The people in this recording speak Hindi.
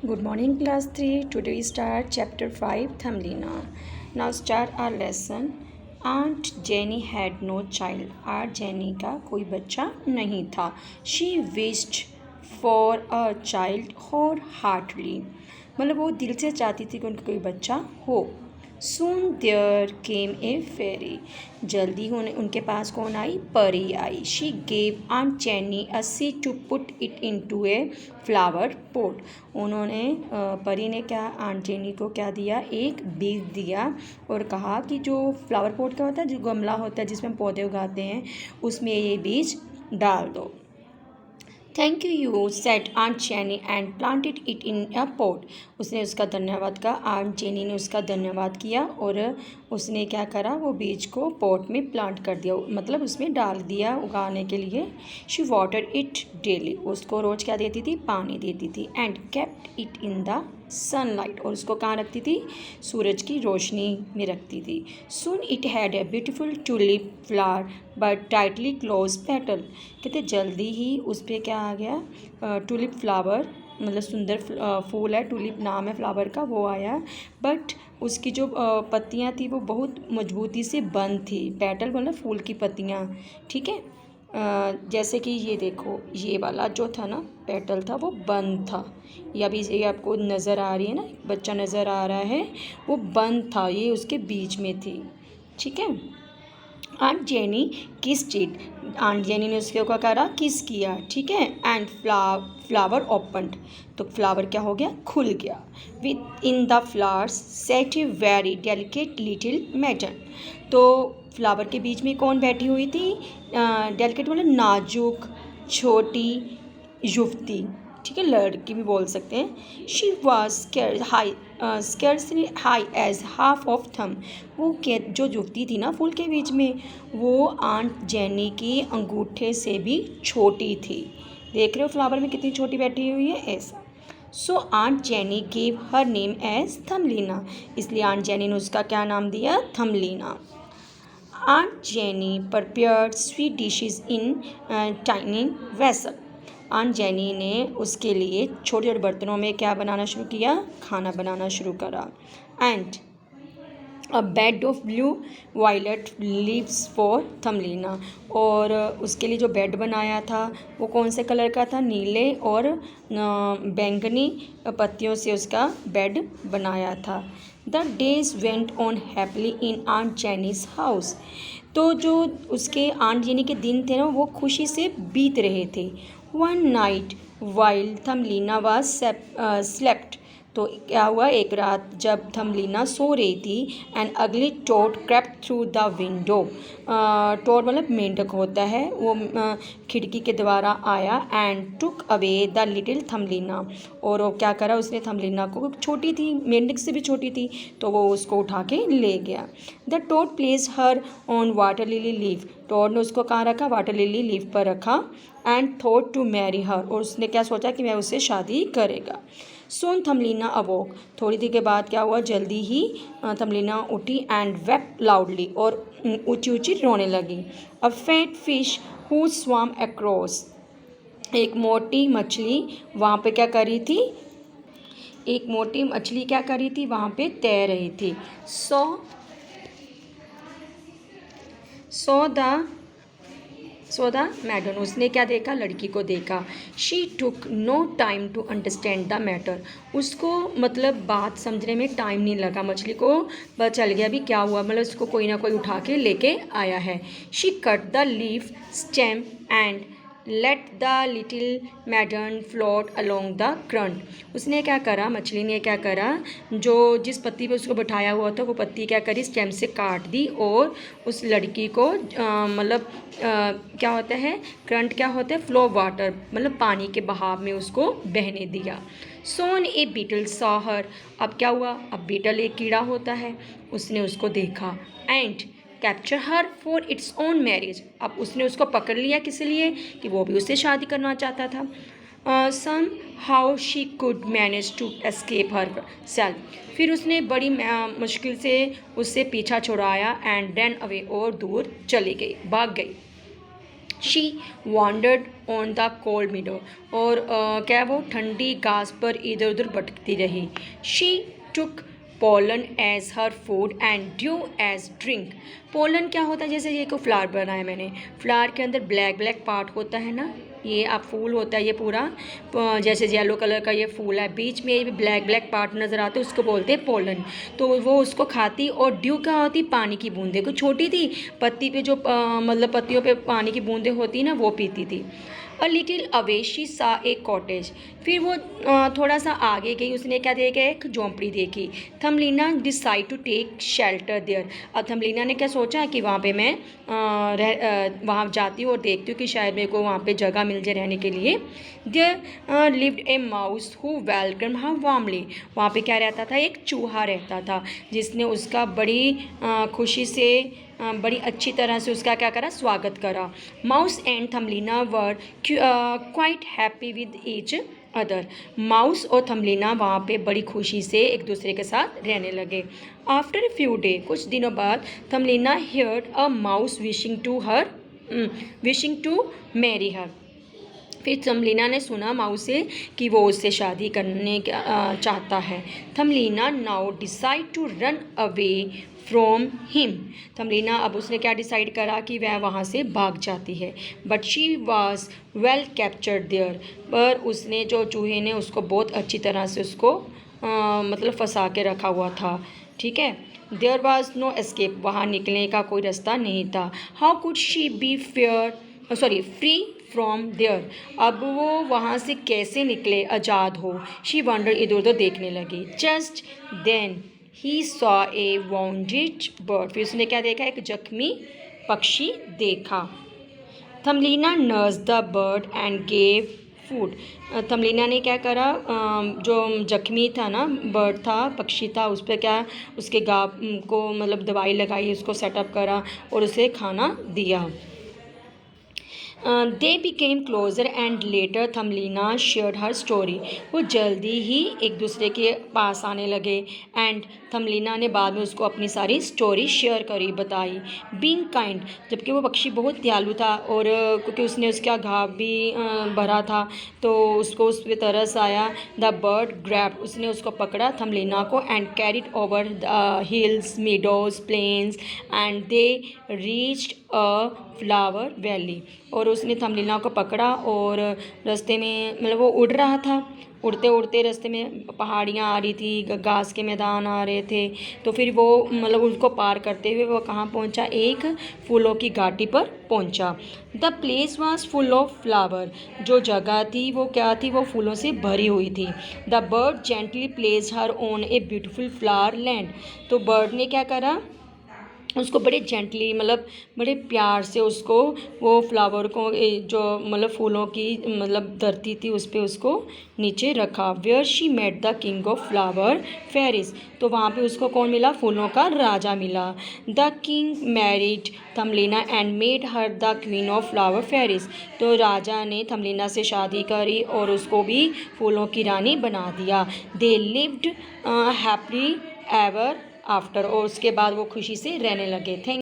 Good morning, class 3. Today we start chapter 5, Thumbelina. Now start our lesson. Aunt Jenny had no child. Aunt Jenny का कोई बच्चा नहीं था. She wished for a child wholeheartedly. मतलब वो दिल से चाहती थी कि उनका कोई बच्चा हो. Soon there came a fairy. जल्दी उनके पास कौन आई? परी आई. She gave Aunt Jenny a seed to put it into a flower pot. उन्होंने परी ने क्या आंट जेनी को क्या दिया? एक बीज दिया और कहा कि जो फ्लावर पॉट का होता है, जो गमला होता है जिसमें हम पौधे उगाते हैं, उसमें ये बीज डाल दो. Thank you said Aunt Jenny and planted it in a pot. उसने उसका धन्यवाद कहा. आंट जेनी ने उसका धन्यवाद किया और उसने क्या करा? वो बीज को पॉट में प्लांट कर दिया, मतलब उसमें डाल दिया उगाने के लिए. She water it daily. उसको रोज़ क्या देती थी? पानी देती थी. And kept it in the sunlight. और उसको कहाँ रखती थी? सूरज की रोशनी में रखती थी. Soon it had a beautiful tulip flower but tightly close petal. कहते जल्दी ही उस पर क्या आ गया? ट्यूलिप फ्लावर, मतलब सुंदर फूल है, ट्यूलिप नाम है फ्लावर का, वो आया. बट उसकी जो पत्तियां थी वो बहुत मजबूती से बंद थी. पेटल मतलब फूल की पत्तियां, ठीक है. जैसे कि ये देखो, ये वाला जो था ना पेटल था वो बंद था. या अभी ये आपको नज़र आ रही है ना, बच्चा नज़र आ रहा है, वो बंद था, ये उसके बीच में थी, ठीक है. Aunt Jenny kissed it. Aunt Jenny ने उसके ऊपर करा, किस किया, ठीक है. And flower opened. तो फ्लावर क्या हो गया? खुल गया. Within the flowers sat a very delicate little maiden. तो फ्लावर के बीच में कौन बैठी हुई थी? डेलिकेट मतलब नाजुक, छोटी युवती, ठीक है, लड़की भी बोल सकते हैं. She was scarcely high as half of them. वो जो युवती थी ना फूल के बीच में, वो आंट जेनी की अंगूठे से भी छोटी थी. देख रहे हो फ्लावर में कितनी छोटी बैठी हुई है, ऐसा. So aunt Jenny gave her name as Thumbelina. इसलिए आंट जेनी ने उसका क्या नाम दिया? थमलीना. Aunt Jenny prepared sweet dishes in tiny vessel. Aunt Jenny ने उसके लिए छोटे छोटे बर्तनों में क्या बनाना शुरू किया? खाना बनाना शुरू करा. And a bed of blue violet leaves for Thumbelina. और उसके लिए जो बेड बनाया था वो कौन से कलर का था? नीले और बैंगनी पत्तियों से उसका बेड बनाया था. The days went on happily in aunt Jenny's house. तो जो उसके आंट जेनी के दिन थे ना वो खुशी से बीत रहे थे. One night while Thumbelina was slept. तो क्या हुआ? एक रात जब थमलीना सो रही थी, and ugly toad crept through the window. Toad मतलब मेंढक होता है, वो खिड़की के द्वारा आया. And took away the little Thumbelina. और वो क्या करा? उसने थमलीना को, छोटी थी, मेंढक से भी छोटी थी, तो वो उसको उठा के ले गया. The toad place her on water lily leaf. Toad ने उसको कहाँ रखा? वाटर लिली लीफ पर रखा. And thought to marry her. और उसने क्या सोचा? कि मैं उससे शादी करेगा. Soon Thumbelina awoke. थोड़ी देर के बाद क्या हुआ? जल्दी ही थमलीना उठी. And wept loudly. और ऊंची ऊंची रोने लगी. A fat fish who swam across. एक मोटी मछली वहाँ पे क्या कर रही थी? एक मोटी मछली क्या कर रही थी? वहाँ पे तैर रही थी. So the maiden. उसने क्या देखा? लड़की को देखा. She took no time to understand the matter. उसको मतलब बात समझने में टाइम नहीं लगा. मछली को पता चल गया भी क्या हुआ, मतलब उसको कोई ना कोई उठा के लेके आया है. She cut the leaf stem and let the little मैडन float along the current. उसने क्या करा? मछली ने क्या करा? जो जिस पत्ती पे उसको बिठाया हुआ था वो पत्ती क्या करी? स्टेम से काट दी और उस लड़की को मतलब क्या होता है? करंट क्या होता है? फ्लो ऑफ वाटर, मतलब पानी के बहाव में उसको बहने दिया. सोन ए बीटल सॉ हर. अब क्या हुआ? अब बीटल एक कीड़ा होता है, उसने उसको देखा. And capture her for its own marriage. अब उसने उसको पकड़ लिया, किस लिए? कि वो भी उससे शादी करना चाहता था. Somehow she could manage to escape herself. फिर उसने बड़ी मुश्किल से उससे पीछा छुड़ाया. And run away. और दूर चली गई, भाग गई. She wandered on the cold meadow, और क्या वो ठंडी घास पर इधर उधर भटकती रही। She took pollen as her food and dew as drink. Pollen क्या होता है, जैसे ये को फ्लावर बनाया मैंने, फ्लावर के अंदर ब्लैक ब्लैक पार्ट होता है ना, ये आप फूल होता है ये पूरा, जैसे येलो कलर का ये फूल है, बीच में ये ब्लैक ब्लैक पार्ट नज़र आते हैं, उसको बोलते हैं पोलन। तो वो उसको खाती, और ड्यू क्या होती, पानी की बूंदें, को छोटी थी पत्ती पे जो मतलब पत्तियों पे पानी की बूंदें होती ना, वो पीती थी। अ लिटिल अवे शी सा ए कॉटेज, फिर वो थोड़ा सा आगे गई, उसने क्या देखा, एक झोंपड़ी देखी। Thumbelina decide to take shelter there, अब थमलीना ने क्या सोचा कि वहाँ पे मैं वहाँ जाती हूँ और देखती हूँ कि शायद मेरे को वहाँ पे जगह मिल जाए रहने के लिए। There lived a mouse who welcome her warmly, वहाँ पे क्या रहता था, एक चूहा रहता था जिसने उसका बड़ी खुशी से बड़ी अच्छी तरह से उसका क्या करा, स्वागत करा। Mouse and Thumbelina were quite happy with each other, mouse और थमलीना वहाँ पे बड़ी खुशी से एक दूसरे के साथ रहने लगे। आफ्टर ए फ्यू डे, कुछ दिनों बाद, Thumbelina heard a mouse wishing to marry her, फिर थमलीना ने सुना माउस से कि वो उससे शादी करने चाहता है। Thumbelina now decide to run away from him, Thumbelina अब उसने क्या डिसाइड करा कि वह वहाँ से भाग जाती है। But she was well captured there, पर उसने जो चूहे ने उसको बहुत अच्छी तरह से उसको मतलब फंसा के रखा हुआ था, ठीक है। देयर वॉज नो एस्केप, वहाँ निकलने का कोई रास्ता नहीं था। How could she be free from there, अब वो वहाँ से कैसे निकले, आज़ाद हो। शी वंडर, इधर उधर देखने लगी। जस्ट देन ही सॉ ए वाउंडेड बर्ड, फिर उसने क्या देखा, एक जख्मी पक्षी देखा। Thumbelina nurse the bird and gave food, Thumbelina ने क्या करा, जो जख्मी था ना, बर्ड था, पक्षी था, उस पर क्या, उसके गाप को मतलब दवाई लगाई, उसको सेटअप करा और उसे खाना दिया। They became closer and later Thumbelina shared her story, वो जल्दी ही एक दूसरे के पास आने लगे, एंड थमलीना ने बाद में उसको अपनी सारी स्टोरी शेयर करी, बताई। बीइंग काइंड, जबकि वो पक्षी बहुत दयालु था, और क्योंकि उसने उसका घाव भी भरा था तो उसको उस पर तरस आया। द बर्ड ग्रैब, उसने उसको पकड़ा थमलीना को, and carried over the hills meadows plains and they reached a flower valley, और उसने थमलीना को पकड़ा और रास्ते में मतलब वो उड़ रहा था, उड़ते उड़ते रास्ते में पहाड़ियाँ आ रही थी, घास के मैदान आ रहे थे, तो फिर वो मतलब उनको पार करते हुए वो कहाँ पहुँचा, एक फूलों की घाटी पर पहुँचा। The place was full of flower, जो जगह थी वो क्या थी, वो फूलों से भरी हुई थी। The bird gently place her on a beautiful flower land, तो बर्ड ने क्या करा, उसको बड़े जेंटली मतलब बड़े प्यार से उसको वो फ्लावर को जो मतलब फूलों की मतलब धरती थी उस पर उसको नीचे रखा। Where she met the king of flower fairies, तो वहाँ पे उसको कौन मिला, फूलों का राजा मिला। The king married Thumbelina and made her the queen of flower fairies, तो राजा ने थमलीना से शादी करी और उसको भी फूलों की रानी बना दिया। They lived happy ever after, और उसके बाद वो खुशी से रहने लगे। थैंक